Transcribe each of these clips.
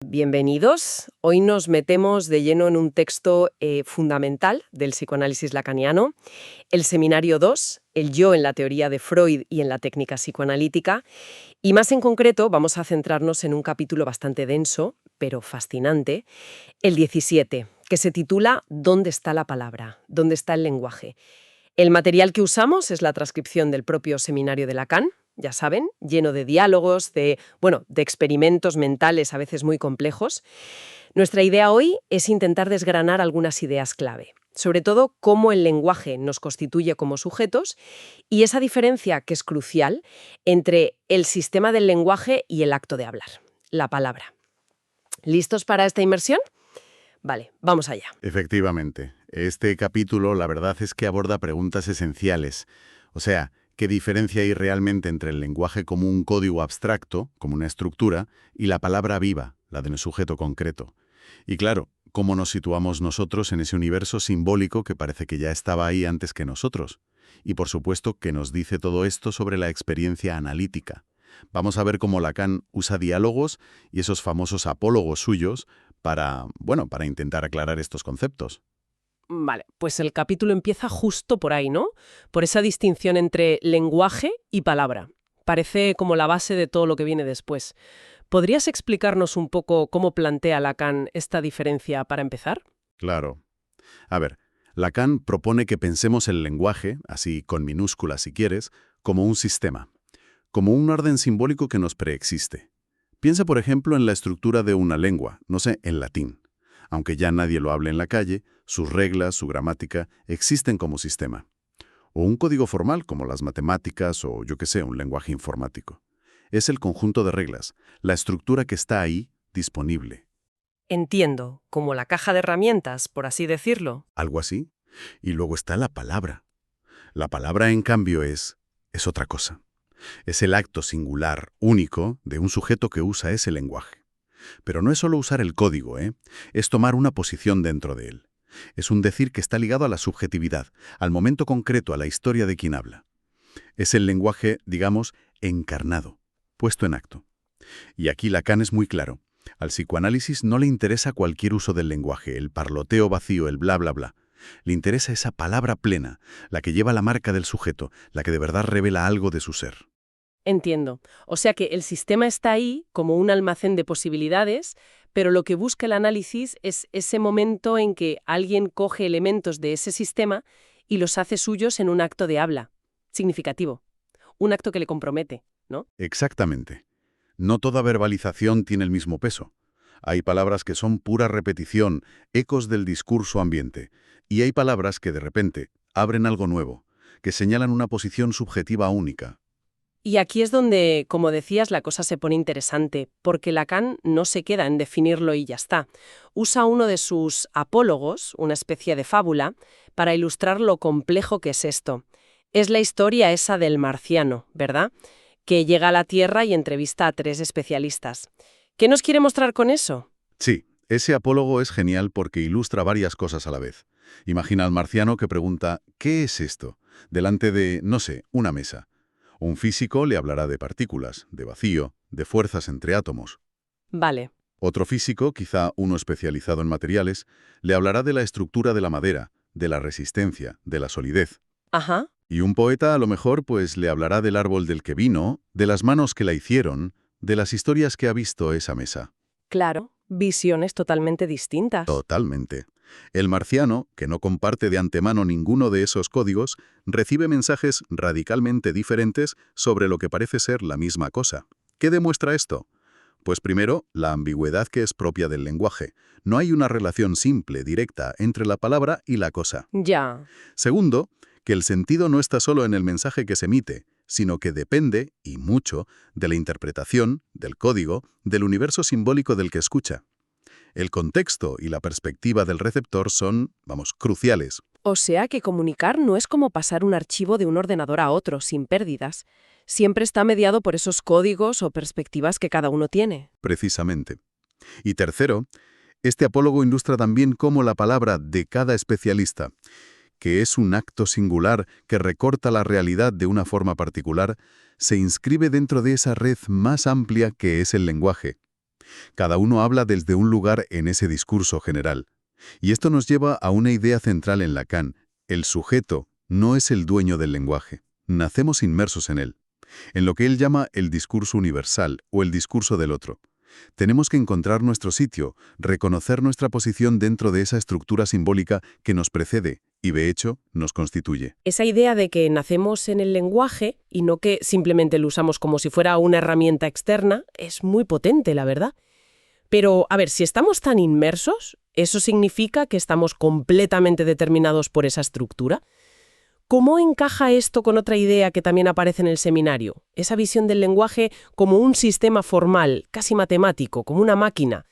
Bienvenidos. Hoy nos metemos de lleno en un texto fundamental del psicoanálisis lacaniano, el Seminario 2, el yo en la teoría de Freud y en la técnica psicoanalítica, y más en concreto vamos a centrarnos en un capítulo bastante denso, pero fascinante, el 17, que se titula ¿Dónde está la palabra? ¿Dónde está el lenguaje? El material que usamos es la transcripción del propio Seminario de Lacan, ya saben, lleno de diálogos, de experimentos mentales a veces muy complejos. Nuestra idea hoy es intentar desgranar algunas ideas clave, sobre todo cómo el lenguaje nos constituye como sujetos y esa diferencia que es crucial entre el sistema del lenguaje y el acto de hablar, la palabra. ¿Listos para esta inmersión? Vale, vamos allá. Efectivamente, este capítulo la verdad es que aborda preguntas esenciales. O sea, ¿qué diferencia hay realmente entre el lenguaje como un código abstracto, como una estructura, y la palabra viva, la de un sujeto concreto? Y claro, ¿cómo nos situamos nosotros en ese universo simbólico que parece que ya estaba ahí antes que nosotros? Y por supuesto, ¿qué nos dice todo esto sobre la experiencia analítica? Vamos a ver cómo Lacan usa diálogos y esos famosos apólogos suyos para intentar aclarar estos conceptos. Vale, pues el capítulo empieza justo por ahí, ¿no? Por esa distinción entre lenguaje y palabra. Parece como la base de todo lo que viene después. ¿Podrías explicarnos un poco cómo plantea Lacan esta diferencia para empezar? Claro. A ver, Lacan propone que pensemos el lenguaje, así con minúsculas si quieres, como un sistema, como un orden simbólico que nos preexiste. Piensa, por ejemplo, en la estructura de una lengua, no sé, en latín. Aunque ya nadie lo hable en la calle, sus reglas, su gramática, existen como sistema. O un código formal como las matemáticas o, yo qué sé, un lenguaje informático. Es el conjunto de reglas, la estructura que está ahí, disponible. Entiendo, como la caja de herramientas, por así decirlo. Algo así. Y luego está la palabra. La palabra, en cambio, es otra cosa. Es el acto singular, único, de un sujeto que usa ese lenguaje. Pero no es solo usar el código, es tomar una posición dentro de él. Es un decir que está ligado a la subjetividad, al momento concreto, a la historia de quien habla. Es el lenguaje, digamos, encarnado, puesto en acto. Y aquí Lacan es muy claro. Al psicoanálisis no le interesa cualquier uso del lenguaje, el parloteo vacío, el bla bla bla. Le interesa esa palabra plena, la que lleva la marca del sujeto, la que de verdad revela algo de su ser. Entiendo. O sea que el sistema está ahí como un almacén de posibilidades, pero lo que busca el análisis es ese momento en que alguien coge elementos de ese sistema y los hace suyos en un acto de habla significativo, un acto que le compromete, ¿no? Exactamente. No toda verbalización tiene el mismo peso. Hay palabras que son pura repetición, ecos del discurso ambiente, y hay palabras que de repente abren algo nuevo, que señalan una posición subjetiva única. Y aquí es donde, como decías, la cosa se pone interesante, porque Lacan no se queda en definirlo y ya está. Usa uno de sus apólogos, una especie de fábula, para ilustrar lo complejo que es esto. Es la historia esa del marciano, ¿verdad? Que llega a la Tierra y entrevista a 3 especialistas. ¿Qué nos quiere mostrar con eso? Sí, ese apólogo es genial porque ilustra varias cosas a la vez. Imagina al marciano que pregunta, ¿qué es esto? Delante de, no sé, una mesa. Un físico le hablará de partículas, de vacío, de fuerzas entre átomos. Vale. Otro físico, quizá uno especializado en materiales, le hablará de la estructura de la madera, de la resistencia, de la solidez. Ajá. Y un poeta, a lo mejor, pues le hablará del árbol del que vino, de las manos que la hicieron, de las historias que ha visto esa mesa. Claro. Visiones totalmente distintas. Totalmente. El marciano, que no comparte de antemano ninguno de esos códigos, recibe mensajes radicalmente diferentes sobre lo que parece ser la misma cosa. ¿Qué demuestra esto? Pues primero, la ambigüedad que es propia del lenguaje. No hay una relación simple, directa, entre la palabra y la cosa. Ya. Segundo, que el sentido no está solo en el mensaje que se emite, sino que depende, y mucho, de la interpretación, del código, del universo simbólico del que escucha. El contexto y la perspectiva del receptor son, cruciales. O sea que comunicar no es como pasar un archivo de un ordenador a otro, sin pérdidas. Siempre está mediado por esos códigos o perspectivas que cada uno tiene. Precisamente. Y tercero, este apólogo ilustra también cómo la palabra de cada especialista, que es un acto singular que recorta la realidad de una forma particular, se inscribe dentro de esa red más amplia que es el lenguaje. Cada uno habla desde un lugar en ese discurso general. Y esto nos lleva a una idea central en Lacan. El sujeto no es el dueño del lenguaje. Nacemos inmersos en él, en lo que él llama el discurso universal o el discurso del otro. Tenemos que encontrar nuestro sitio, reconocer nuestra posición dentro de esa estructura simbólica que nos precede y, de hecho, nos constituye. Esa idea de que nacemos en el lenguaje y no que simplemente lo usamos como si fuera una herramienta externa es muy potente, la verdad. Pero, a ver, si estamos tan inmersos, ¿eso significa que estamos completamente determinados por esa estructura? ¿Cómo encaja esto con otra idea que también aparece en el seminario? Esa visión del lenguaje como un sistema formal, casi matemático, como una máquina.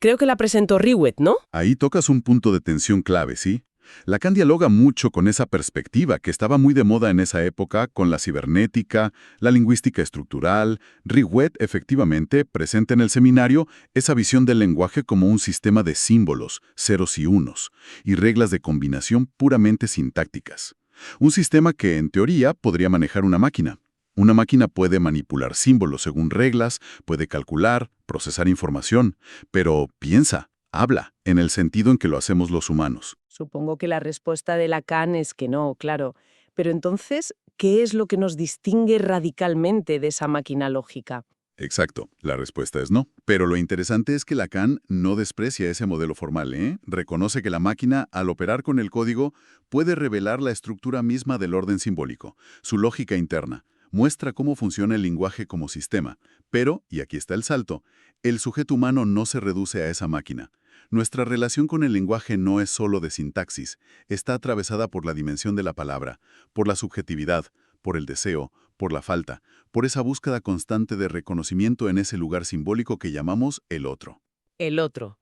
Creo que la presentó Riwet, ¿no? Ahí tocas un punto de tensión clave, ¿sí? Lacan dialoga mucho con esa perspectiva que estaba muy de moda en esa época con la cibernética, la lingüística estructural. Riwet, efectivamente, presenta en el seminario esa visión del lenguaje como un sistema de símbolos, ceros y unos, y reglas de combinación puramente sintácticas. Un sistema que, en teoría, podría manejar una máquina. Una máquina puede manipular símbolos según reglas, puede calcular, procesar información, pero piensa, habla, en el sentido en que lo hacemos los humanos. Supongo que la respuesta de Lacan es que no, claro. Pero entonces, ¿qué es lo que nos distingue radicalmente de esa máquina lógica? Exacto, la respuesta es no. Pero lo interesante es que Lacan no desprecia ese modelo formal, ¿eh? Reconoce que la máquina, al operar con el código, puede revelar la estructura misma del orden simbólico, su lógica interna. Muestra cómo funciona el lenguaje como sistema. Pero, y aquí está el salto, el sujeto humano no se reduce a esa máquina. Nuestra relación con el lenguaje no es solo de sintaxis, está atravesada por la dimensión de la palabra, por la subjetividad, por el deseo, por la falta, por esa búsqueda constante de reconocimiento en ese lugar simbólico que llamamos el otro. El otro,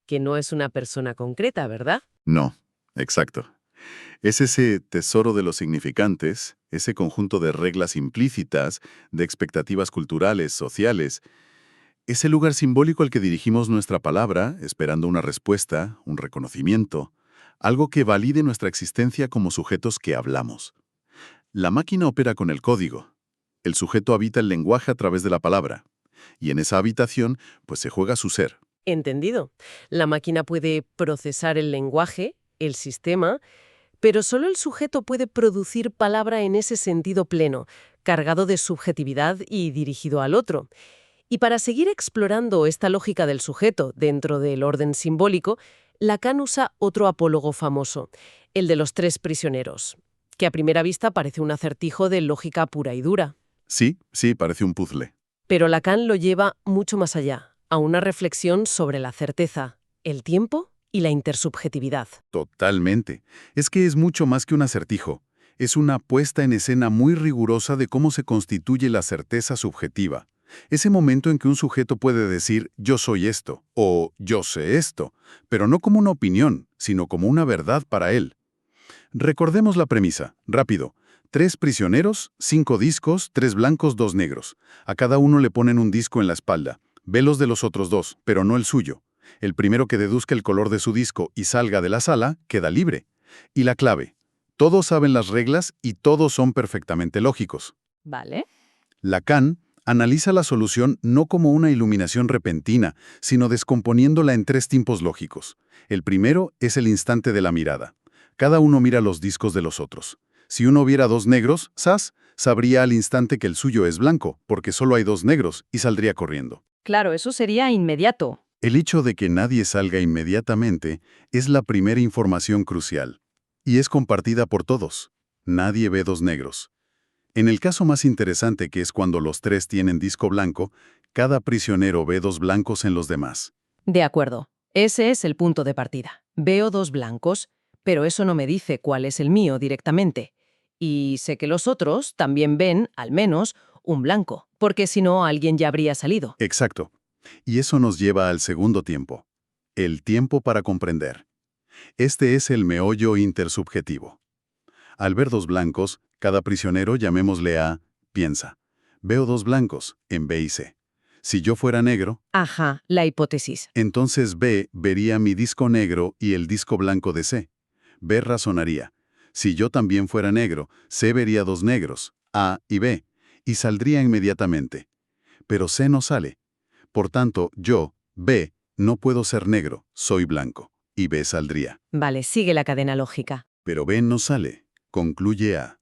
que no es una persona concreta, ¿verdad? No, exacto. Es ese tesoro de los significantes, ese conjunto de reglas implícitas, de expectativas culturales, sociales, ese lugar simbólico al que dirigimos nuestra palabra, esperando una respuesta, un reconocimiento, algo que valide nuestra existencia como sujetos que hablamos. La máquina opera con el código. El sujeto habita el lenguaje a través de la palabra. Y en esa habitación, pues se juega su ser. Entendido. La máquina puede procesar el lenguaje, el sistema, pero solo el sujeto puede producir palabra en ese sentido pleno, cargado de subjetividad y dirigido al otro. Y para seguir explorando esta lógica del sujeto dentro del orden simbólico, Lacan usa otro apólogo famoso, el de los tres prisioneros, que a primera vista parece un acertijo de lógica pura y dura. Sí, parece un puzzle. Pero Lacan lo lleva mucho más allá, a una reflexión sobre la certeza, el tiempo y la intersubjetividad. Totalmente. Es que es mucho más que un acertijo. Es una puesta en escena muy rigurosa de cómo se constituye la certeza subjetiva. Ese momento en que un sujeto puede decir yo soy esto o yo sé esto, pero no como una opinión, sino como una verdad para él. Recordemos la premisa, rápido. 3 prisioneros, 5 discos, 3 blancos, 2 negros. A cada uno le ponen un disco en la espalda. Ve los de los otros 2, pero no el suyo. El primero que deduzca el color de su disco y salga de la sala, queda libre. Y la clave. Todos saben las reglas y todos son perfectamente lógicos. ¿Vale? Lacan analiza la solución no como una iluminación repentina, sino descomponiéndola en 3 tiempos lógicos. El primero es el instante de la mirada. Cada uno mira los discos de los otros. Si uno viera 2 negros, sabría al instante que el suyo es blanco, porque solo hay 2 negros, y saldría corriendo. Claro, eso sería inmediato. El hecho de que nadie salga inmediatamente es la primera información crucial. Y es compartida por todos. Nadie ve 2 negros. En el caso más interesante, que es cuando los 3 tienen disco blanco, cada prisionero ve 2 blancos en los demás. De acuerdo. Ese es el punto de partida. Veo 2 blancos, pero eso no me dice cuál es el mío directamente. Y sé que los otros también ven, al menos, un blanco, porque si no, alguien ya habría salido. Exacto. Y eso nos lleva al segundo tiempo. El tiempo para comprender. Este es el meollo intersubjetivo. Al ver 2 blancos, cada prisionero, llamémosle A, piensa. Veo 2 blancos, en B y C. Si yo fuera negro, Ajá, la hipótesis. entonces B vería mi disco negro y el disco blanco de C. B razonaría. Si yo también fuera negro, C vería 2 negros, A y B, y saldría inmediatamente. Pero C no sale. Por tanto, yo, B, no puedo ser negro, soy blanco, y B saldría. Vale, sigue la cadena lógica. Pero B no sale, concluye A.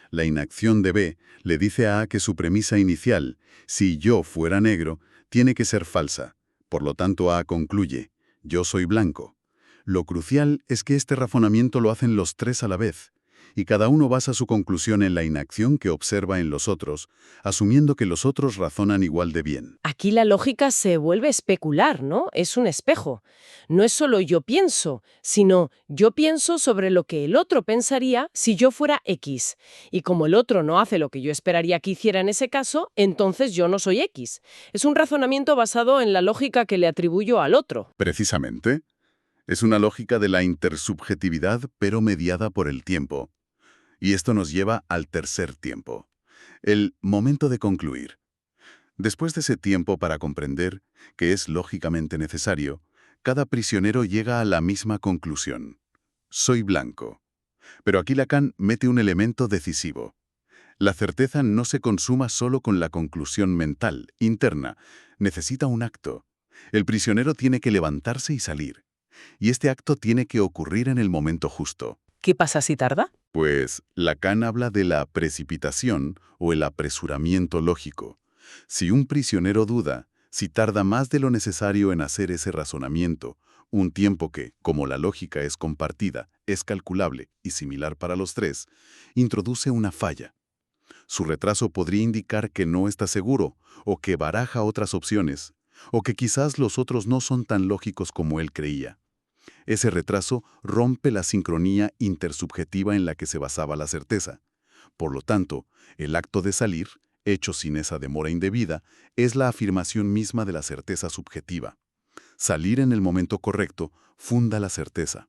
La inacción de B le dice a A que su premisa inicial, si yo fuera negro, tiene que ser falsa. Por lo tanto, A concluye, yo soy blanco. Lo crucial es que este razonamiento lo hacen los tres a la vez, y cada uno basa su conclusión en la inacción que observa en los otros, asumiendo que los otros razonan igual de bien. Aquí la lógica se vuelve especular, ¿no? Es un espejo. No es solo yo pienso, sino yo pienso sobre lo que el otro pensaría si yo fuera X. Y como el otro no hace lo que yo esperaría que hiciera en ese caso, entonces yo no soy X. Es un razonamiento basado en la lógica que le atribuyo al otro. Precisamente, es una lógica de la intersubjetividad, pero mediada por el tiempo. Y esto nos lleva al tercer tiempo, el momento de concluir. Después de ese tiempo para comprender, que es lógicamente necesario, cada prisionero llega a la misma conclusión. Soy blanco. Pero aquí Lacan mete un elemento decisivo. La certeza no se consuma solo con la conclusión mental, interna. Necesita un acto. El prisionero tiene que levantarse y salir. Y este acto tiene que ocurrir en el momento justo. ¿Qué pasa si tarda? Pues Lacan habla de la precipitación o el apresuramiento lógico. Si un prisionero duda, si tarda más de lo necesario en hacer ese razonamiento, un tiempo que, como la lógica es compartida, es calculable y similar para los tres, introduce una falla. Su retraso podría indicar que no está seguro, o que baraja otras opciones, o que quizás los otros no son tan lógicos como él creía. Ese retraso rompe la sincronía intersubjetiva en la que se basaba la certeza. Por lo tanto, el acto de salir, hecho sin esa demora indebida, es la afirmación misma de la certeza subjetiva. Salir en el momento correcto funda la certeza.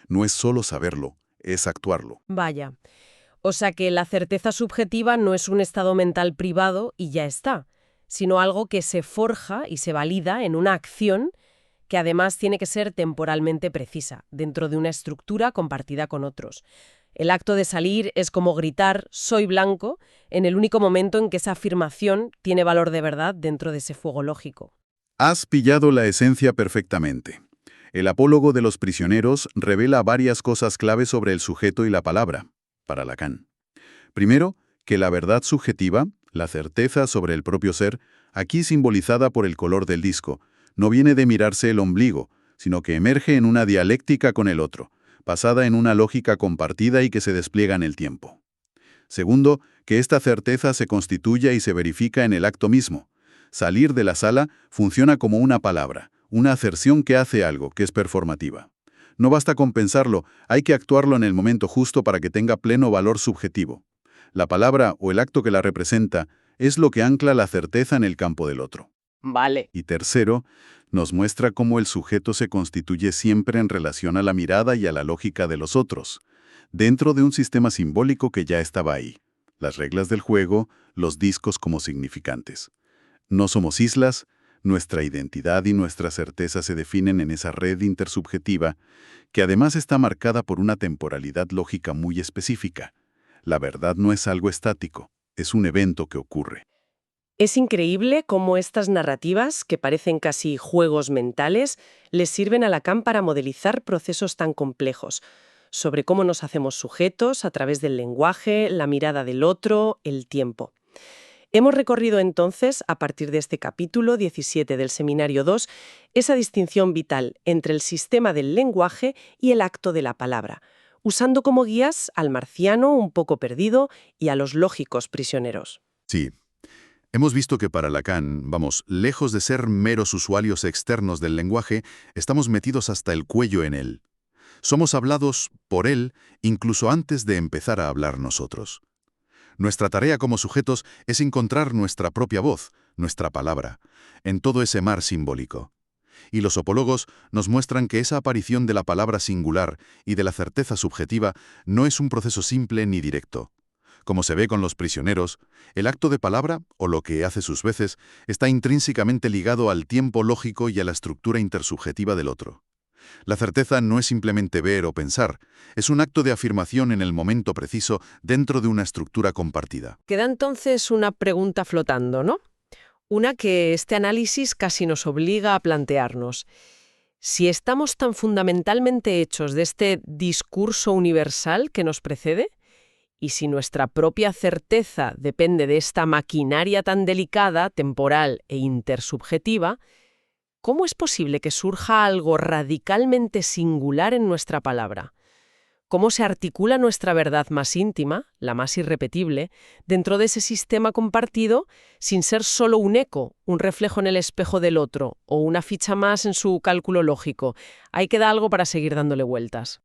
No es solo saberlo, es actuarlo. Vaya. O sea que la certeza subjetiva no es un estado mental privado y ya está, sino algo que se forja y se valida en una acción que además tiene que ser temporalmente precisa, dentro de una estructura compartida con otros. El acto de salir es como gritar «soy blanco» en el único momento en que esa afirmación tiene valor de verdad dentro de ese fuego lógico. Has pillado la esencia perfectamente. El apólogo de los prisioneros revela varias cosas clave sobre el sujeto y la palabra, para Lacan. Primero, que la verdad subjetiva, la certeza sobre el propio ser, aquí simbolizada por el color del disco, no viene de mirarse el ombligo, sino que emerge en una dialéctica con el otro, basada en una lógica compartida y que se despliega en el tiempo. Segundo, que esta certeza se constituye y se verifica en el acto mismo. Salir de la sala funciona como una palabra, una aserción que hace algo, que es performativa. No basta con pensarlo, hay que actuarlo en el momento justo para que tenga pleno valor subjetivo. La palabra o el acto que la representa es lo que ancla la certeza en el campo del otro. Vale. Y tercero, nos muestra cómo el sujeto se constituye siempre en relación a la mirada y a la lógica de los otros, dentro de un sistema simbólico que ya estaba ahí. Las reglas del juego, los discos como significantes. No somos islas, nuestra identidad y nuestra certeza se definen en esa red intersubjetiva, que además está marcada por una temporalidad lógica muy específica. La verdad no es algo estático, es un evento que ocurre. Es increíble cómo estas narrativas, que parecen casi juegos mentales, les sirven a Lacan para modelizar procesos tan complejos, sobre cómo nos hacemos sujetos a través del lenguaje, la mirada del otro, el tiempo. Hemos recorrido entonces, a partir de este capítulo 17 del Seminario 2, esa distinción vital entre el sistema del lenguaje y el acto de la palabra, usando como guías al marciano un poco perdido y a los lógicos prisioneros. Sí. Hemos visto que para Lacan, lejos de ser meros usuarios externos del lenguaje, estamos metidos hasta el cuello en él. Somos hablados por él incluso antes de empezar a hablar nosotros. Nuestra tarea como sujetos es encontrar nuestra propia voz, nuestra palabra, en todo ese mar simbólico. Y los opólogos nos muestran que esa aparición de la palabra singular y de la certeza subjetiva no es un proceso simple ni directo. Como se ve con los prisioneros, el acto de palabra, o lo que hace sus veces, está intrínsecamente ligado al tiempo lógico y a la estructura intersubjetiva del otro. La certeza no es simplemente ver o pensar, es un acto de afirmación en el momento preciso dentro de una estructura compartida. Queda entonces una pregunta flotando, ¿no? Una que este análisis casi nos obliga a plantearnos. Si estamos tan fundamentalmente hechos de este discurso universal que nos precede, y si nuestra propia certeza depende de esta maquinaria tan delicada, temporal e intersubjetiva, ¿cómo es posible que surja algo radicalmente singular en nuestra palabra? ¿Cómo se articula nuestra verdad más íntima, la más irrepetible, dentro de ese sistema compartido sin ser solo un eco, un reflejo en el espejo del otro o una ficha más en su cálculo lógico? Ahí queda algo para seguir dándole vueltas.